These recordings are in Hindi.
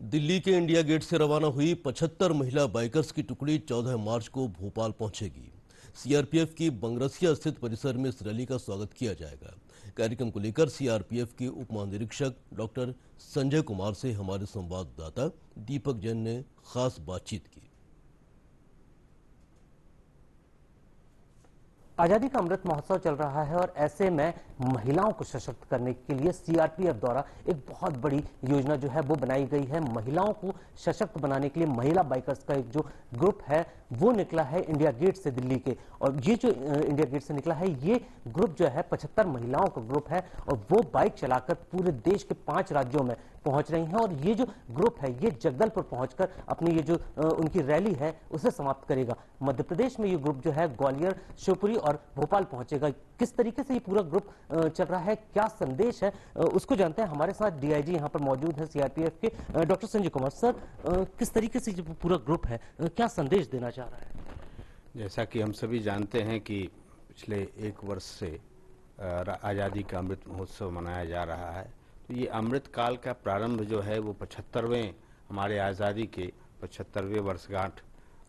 दिल्ली के इंडिया गेट से रवाना हुई 75 महिला बाइकर्स की टुकड़ी 14 मार्च को भोपाल पहुंचेगी। सीआरपीएफ की बंगरसिया स्थित परिसर में इस रैली का स्वागत किया जाएगा। कार्यक्रम को लेकर सीआरपीएफ के उप महानिरीक्षक डॉक्टर संजय कुमार से हमारे संवाददाता दीपक जैन ने खास बातचीत की। आजादी का अमृत महोत्सव चल रहा है और ऐसे में महिलाओं को सशक्त करने के लिए सीआरपीएफ द्वारा एक बहुत बड़ी योजना जो है वो बनाई गई है। महिलाओं को सशक्त बनाने के लिए महिला बाइकर्स का एक जो ग्रुप है वो निकला है इंडिया गेट से दिल्ली के। और ये जो इंडिया गेट से निकला है ये ग्रुप जो है 75 महिलाओं का ग्रुप है और वो बाइक चलाकर पूरे देश के 5 राज्यों में पहुंच रही हैं। और ये जो ग्रुप है ये जगदलपुर पहुंचकर अपनी ये जो उनकी रैली है उसे समाप्त करेगा। मध्य प्रदेश में ये ग्रुप जो है ग्वालियर, शिवपुरी और भोपाल पहुंचेगा। किस तरीके से ये पूरा ग्रुप चल रहा है, क्या संदेश है, उसको जानते हैं। हमारे साथ डीआईजी यहाँ पर मौजूद है सीआरपीएफ के डॉक्टर संजय कुमार। सर, किस तरीके से जो पूरा ग्रुप है क्या संदेश देना चाह रहा है? जैसा कि हम सभी जानते हैं कि पिछले 1 वर्ष से आज़ादी का अमृत महोत्सव मनाया जा रहा है। तो ये अमृत काल का प्रारंभ जो है वो 75वें हमारे आज़ादी के 75वें वर्षगांठ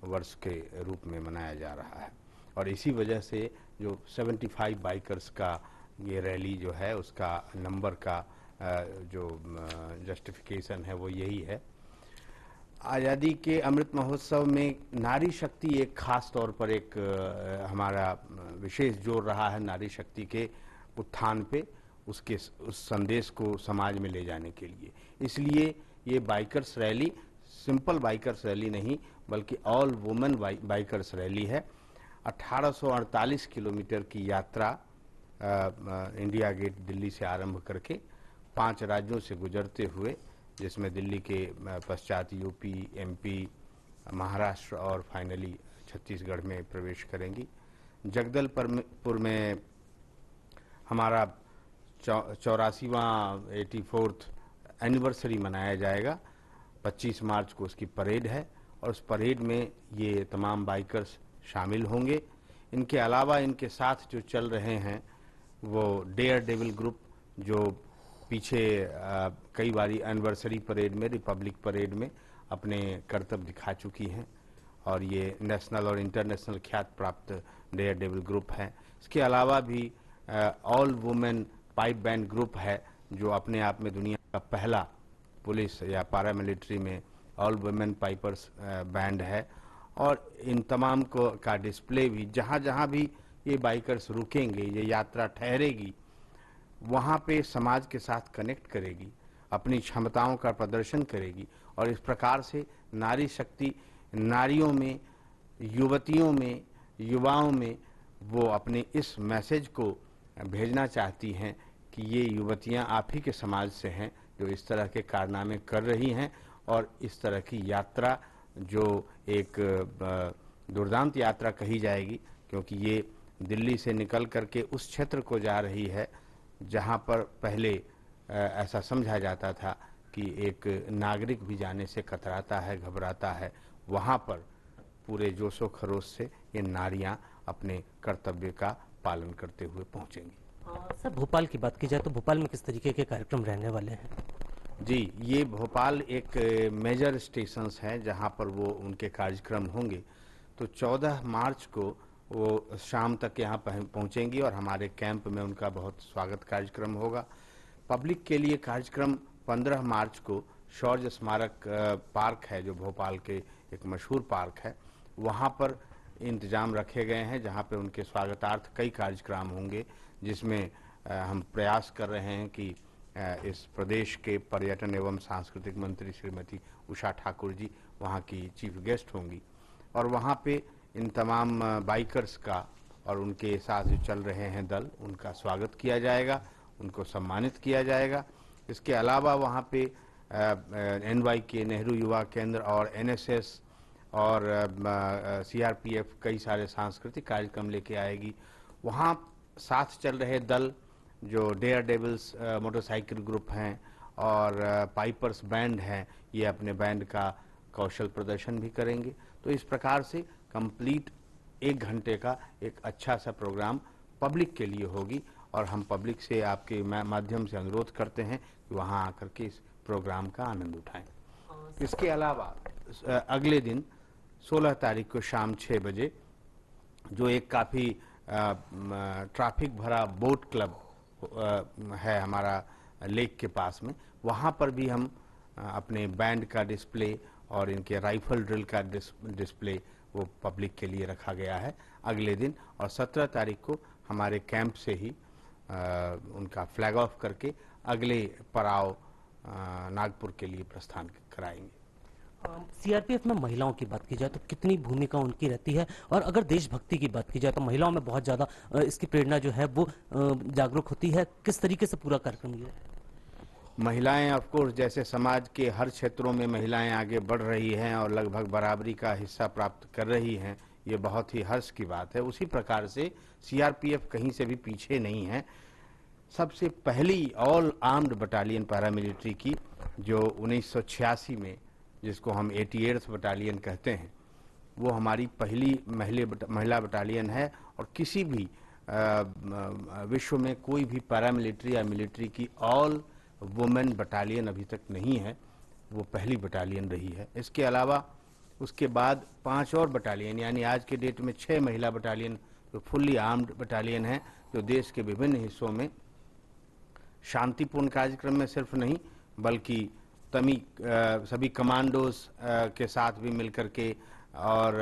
वर्ष के रूप में मनाया जा रहा है। और इसी वजह से जो 75 बाइकर्स का ये रैली जो है उसका नंबर का जो जस्टिफिकेशन है वो यही है। आज़ादी के अमृत महोत्सव में नारी शक्ति एक खास तौर पर एक हमारा विशेष जोर रहा है नारी शक्ति के उत्थान पे, उस संदेश को समाज में ले जाने के लिए। इसलिए ये bikers rally simple bikers rally नहीं बल्कि ऑल वुमेन बाइकर्स रैली है। 1848 किलोमीटर की यात्रा इंडिया गेट दिल्ली से आरंभ करके 5 राज्यों से गुजरते हुए, जिसमें दिल्ली के पश्चात यूपी, एमपी, महाराष्ट्र और फाइनली छत्तीसगढ़ में प्रवेश करेंगी। जगदलपुर में हमारा 84वां 84th एनिवर्सरी मनाया जाएगा। 25 मार्च को उसकी परेड है और उस परेड में ये तमाम बाइकर्स शामिल होंगे। इनके अलावा इनके साथ जो चल रहे हैं वो डेयर डेविल ग्रुप, जो पीछे कई बारी एनिवर्सरी परेड में, रिपब्लिक परेड में अपने करतब दिखा चुकी हैं और ये नेशनल और इंटरनेशनल ख्यात प्राप्त डेयर डेविल ग्रुप है। इसके अलावा भी all women pipe band group है जो अपने आप में दुनिया का पहला पुलिस या पैरामिलिट्री में ऑल वुमेन पाइपर्स बैंड है। और इन तमाम को का डिस्प्ले भी जहाँ जहाँ भी ये बाइकर्स रुकेंगे, ये यात्रा ठहरेगी, वहाँ पे समाज के साथ कनेक्ट करेगी, अपनी क्षमताओं का प्रदर्शन करेगी और इस प्रकार से नारी शक्ति नारियों में, युवतियों में, युवाओं में वो अपने इस मैसेज को भेजना चाहती हैं कि ये युवतियाँ आप ही के समाज से हैं जो इस तरह के कारनामे कर रही हैं। और इस तरह की यात्रा जो एक दुर्दांत यात्रा कही जाएगी, क्योंकि ये दिल्ली से निकल करके उस क्षेत्र को जा रही है जहां पर पहले ऐसा समझा जाता था कि एक नागरिक भी जाने से कतराता है, घबराता है। वहां पर पूरे जोशो खरोश से ये नारियां अपने कर्तव्य का पालन करते हुए पहुंचेंगी। सर, भोपाल की बात की जाए तो भोपाल में किस तरीके के कार्यक्रम रहने वाले हैं? जी, ये भोपाल एक मेजर स्टेशंस है जहां पर वो उनके कार्यक्रम होंगे। तो 14 मार्च को वो शाम तक यहाँ पहुँचेंगी और हमारे कैंप में उनका बहुत स्वागत कार्यक्रम होगा। पब्लिक के लिए कार्यक्रम 15 मार्च को शौर्य स्मारक पार्क है जो भोपाल के एक मशहूर पार्क है, वहाँ पर इंतजाम रखे गए हैं जहाँ पे उनके स्वागतार्थ कई कार्यक्रम होंगे, जिसमें हम प्रयास कर रहे हैं कि इस प्रदेश के पर्यटन एवं सांस्कृतिक मंत्री श्रीमती उषा ठाकुर जी वहाँ की चीफ गेस्ट होंगी और वहाँ पे इन तमाम बाइकर्स का और उनके साथ जो चल रहे हैं दल, उनका स्वागत किया जाएगा, उनको सम्मानित किया जाएगा। इसके अलावा वहाँ पे NYK नेहरू युवा केंद्र और NSS और CRPF कई सारे सांस्कृतिक कार्यक्रम लेके आएगी। वहाँ साथ चल रहे दल जो डेयर डेविल्स मोटरसाइकिल ग्रुप हैं और पाइपर्स बैंड हैं, ये अपने बैंड का कौशल प्रदर्शन भी करेंगे। तो इस प्रकार से कंप्लीट 1 घंटे का एक अच्छा सा प्रोग्राम पब्लिक के लिए होगी और हम पब्लिक से आपके माध्यम से अनुरोध करते हैं कि वहां आकर के इस प्रोग्राम का आनंद उठाएं। इसके अलावा अगले दिन 16 तारीख को शाम 6 बजे जो एक काफ़ी ट्रैफिक भरा बोट क्लब है हमारा लेक के पास में, वहाँ पर भी हम अपने बैंड का डिस्प्ले और इनके राइफल ड्रिल का डिस्प्ले वो पब्लिक के लिए रखा गया है अगले दिन। और 17 तारीख को हमारे कैंप से ही उनका फ्लैग ऑफ करके अगले पड़ाव नागपुर के लिए प्रस्थान कराएंगे। सीआरपीएफ में महिलाओं की बात की जाए तो कितनी भूमिका उनकी रहती है, और अगर देशभक्ति की बात की जाए तो महिलाओं में बहुत ज्यादा इसकी प्रेरणा जो है वो जागरूक होती है। किस तरीके से पूरा कार्यक्रम ये है? महिलाएं ऑफ कोर्स जैसे समाज के हर क्षेत्रों में महिलाएं आगे बढ़ रही हैं और लगभग बराबरी का हिस्सा प्राप्त कर रही हैं, ये बहुत ही हर्ष की बात है। उसी प्रकार से सीआरपीएफ कहीं से भी पीछे नहीं है। सबसे पहली ऑल आर्म्ड बटालियन पैरामिलिट्री की जो 1986 में, जिसको हम 88th बटालियन कहते हैं, वो हमारी पहली महिला बटालियन है। और किसी भी विश्व में कोई भी पैरामिलिट्री या मिलिट्री की ऑल वुमेन बटालियन अभी तक नहीं है, वो पहली बटालियन रही है। इसके अलावा उसके बाद 5 और बटालियन, यानी आज के डेट में 6 महिला बटालियन जो फुल्ली आर्म्ड बटालियन है, जो देश के विभिन्न हिस्सों में शांतिपूर्ण कार्यक्रम में सिर्फ नहीं बल्कि सभी कमांडोज के साथ भी मिलकर के और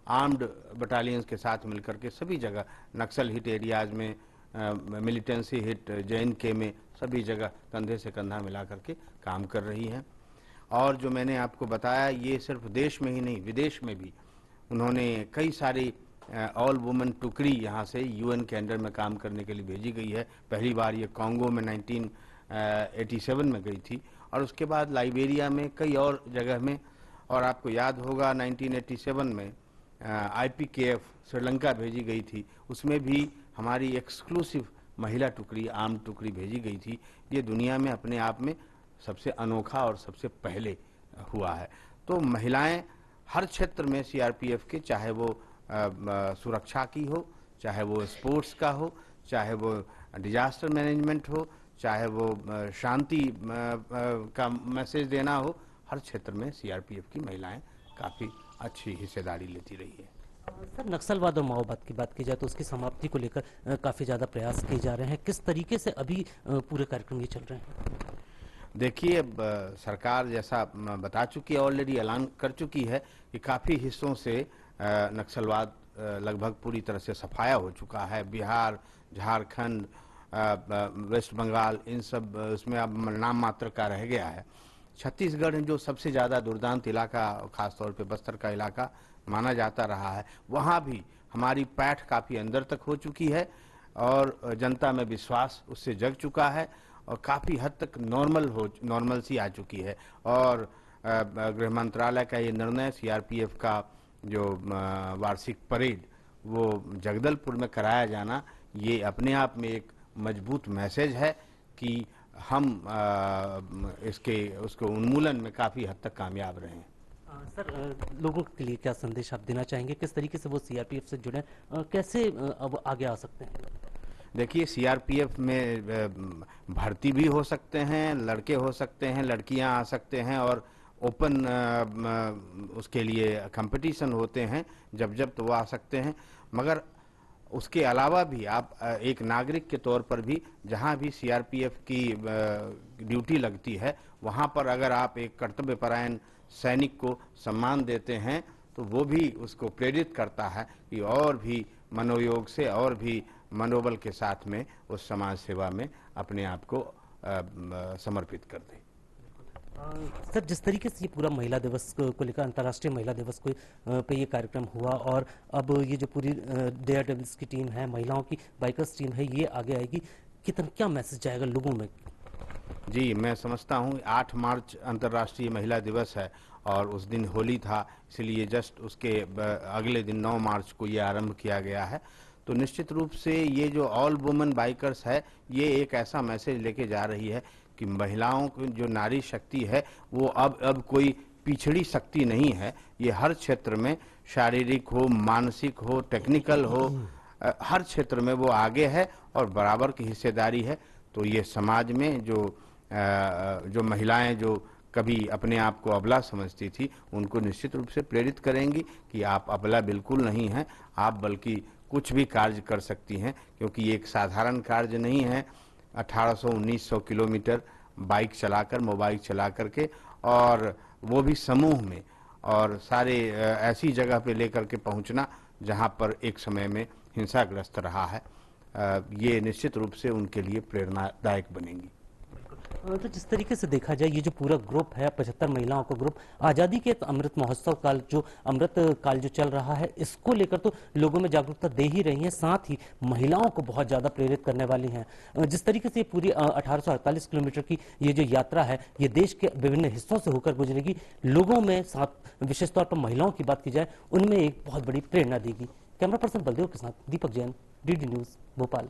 आर्म्ड बटालियंस के साथ मिलकर के सभी जगह नक्सल हिट एरियाज में, मिलिटेंसी हिट JNK में, सभी जगह कंधे से कंधा मिला करके काम कर रही हैं। और जो मैंने आपको बताया, ये सिर्फ देश में ही नहीं विदेश में भी उन्होंने कई सारी ऑल वुमेन टुकड़ी यहाँ से UN के अंडर में काम करने के लिए भेजी गई है। पहली बार ये कांगो में 1987 में गई थी और उसके बाद लाइबेरिया में, कई और जगह में। और आपको याद होगा 1987 में IPKF श्रीलंका भेजी गई थी, उसमें भी हमारी एक्सक्लूसिव महिला टुकड़ी, आर्म टुकड़ी भेजी गई थी। ये दुनिया में अपने आप में सबसे अनोखा और सबसे पहले हुआ है। तो महिलाएं हर क्षेत्र में सीआरपीएफ के, चाहे वो सुरक्षा की हो, चाहे वो स्पोर्ट्स का हो, चाहे वो डिजास्टर मैनेजमेंट हो, चाहे वो शांति का मैसेज देना हो, हर क्षेत्र में सीआरपीएफ की महिलाएं काफ़ी अच्छी हिस्सेदारी लेती रही है। सर, नक्सलवाद और माओवाद की बात की जाए तो उसकी समाप्ति को लेकर काफ़ी ज़्यादा प्रयास किए जा रहे हैं। किस तरीके से अभी पूरे कार्यक्रम ये चल रहे हैं? देखिए, सरकार जैसा बता चुकी है, ऑलरेडी ऐलान कर चुकी है कि काफ़ी हिस्सों से नक्सलवाद लगभग पूरी तरह से सफाया हो चुका है। बिहार, झारखंड, वेस्ट बंगाल, इन सब उसमें अब नाम मात्र का रह गया है। छत्तीसगढ़ जो सबसे ज़्यादा दुर्दांत इलाका, खासतौर पे बस्तर का इलाका माना जाता रहा है, वहाँ भी हमारी पैठ काफ़ी अंदर तक हो चुकी है और जनता में विश्वास उससे जग चुका है और काफ़ी हद तक नॉर्मलसी आ चुकी है। और गृह मंत्रालय का ये निर्णय, सीआरपीएफ का जो वार्षिक परेड वो जगदलपुर में कराया जाना, ये अपने आप में एक मजबूत मैसेज है कि हम उसको उन्मूलन में काफ़ी हद तक कामयाब रहे हैं। सर, लोगों के लिए क्या संदेश आप देना चाहेंगे? किस तरीके से वो सीआरपीएफ से जुड़े, कैसे अब आगे आ सकते हैं? देखिए, सीआरपीएफ में भर्ती भी हो सकते हैं, लड़के हो सकते हैं, लड़कियां आ सकते हैं और ओपन उसके लिए कंपटीशन होते हैं, जब तो वो आ सकते हैं। मगर उसके अलावा भी आप एक नागरिक के तौर पर भी जहां भी सीआरपीएफ की ड्यूटी लगती है, वहां पर अगर आप एक कर्तव्यपरायण सैनिक को सम्मान देते हैं तो वो भी उसको प्रेरित करता है कि और भी मनोयोग से और भी मनोबल के साथ में उस समाज सेवा में अपने आप को समर्पित कर दे। सर, जिस तरीके से ये पूरा महिला दिवस को लेकर, अंतर्राष्ट्रीय महिला दिवस को पे ये कार्यक्रम हुआ और अब ये जो पूरी डेयर डेविल्स की टीम है, महिलाओं की बाइकर्स टीम है, ये आगे आएगी, कितना क्या मैसेज जाएगा लोगों में? जी, मैं समझता हूँ 8 मार्च अंतर्राष्ट्रीय महिला दिवस है और उस दिन होली था, इसलिए जस्ट उसके अगले दिन 9 मार्च को ये आरंभ किया गया है। तो निश्चित रूप से ये जो ऑल वुमेन बाइकर्स है, ये एक ऐसा मैसेज लेके जा रही है कि महिलाओं की जो नारी शक्ति है वो अब कोई पिछड़ी शक्ति नहीं है। ये हर क्षेत्र में, शारीरिक हो, मानसिक हो, टेक्निकल हो, हर क्षेत्र में वो आगे है और बराबर की हिस्सेदारी है। तो ये समाज में जो महिलाएं जो कभी अपने आप को अबला समझती थी, उनको निश्चित रूप से प्रेरित करेंगी कि आप अबला बिल्कुल नहीं हैं, आप बल्कि कुछ भी कार्य कर सकती हैं, क्योंकि ये एक साधारण कार्य नहीं है 1800-1900 किलोमीटर बाइक चलाकर, मोबाइल चला करके, और वो भी समूह में, और सारे ऐसी जगह पे लेकर के पहुंचना जहां पर एक समय में हिंसाग्रस्त रहा है। ये निश्चित रूप से उनके लिए प्रेरणादायक बनेंगी। तो जिस तरीके से देखा जाए, ये जो पूरा ग्रुप है 75 महिलाओं का ग्रुप, आज़ादी के अमृत महोत्सव काल जो अमृत काल जो चल रहा है, इसको लेकर तो लोगों में जागरूकता दे ही रही है, साथ ही महिलाओं को बहुत ज़्यादा प्रेरित करने वाली हैं। जिस तरीके से ये पूरी 1848 किलोमीटर की ये जो यात्रा है, ये देश के विभिन्न हिस्सों से होकर गुजरेगी। लोगों में, साथ विशेष तौर पर महिलाओं की बात की जाए, उनमें एक बहुत बड़ी प्रेरणा देगी। कैमरा पर्सन बलदेव के साथ दीपक जैन, DD न्यूज़, भोपाल।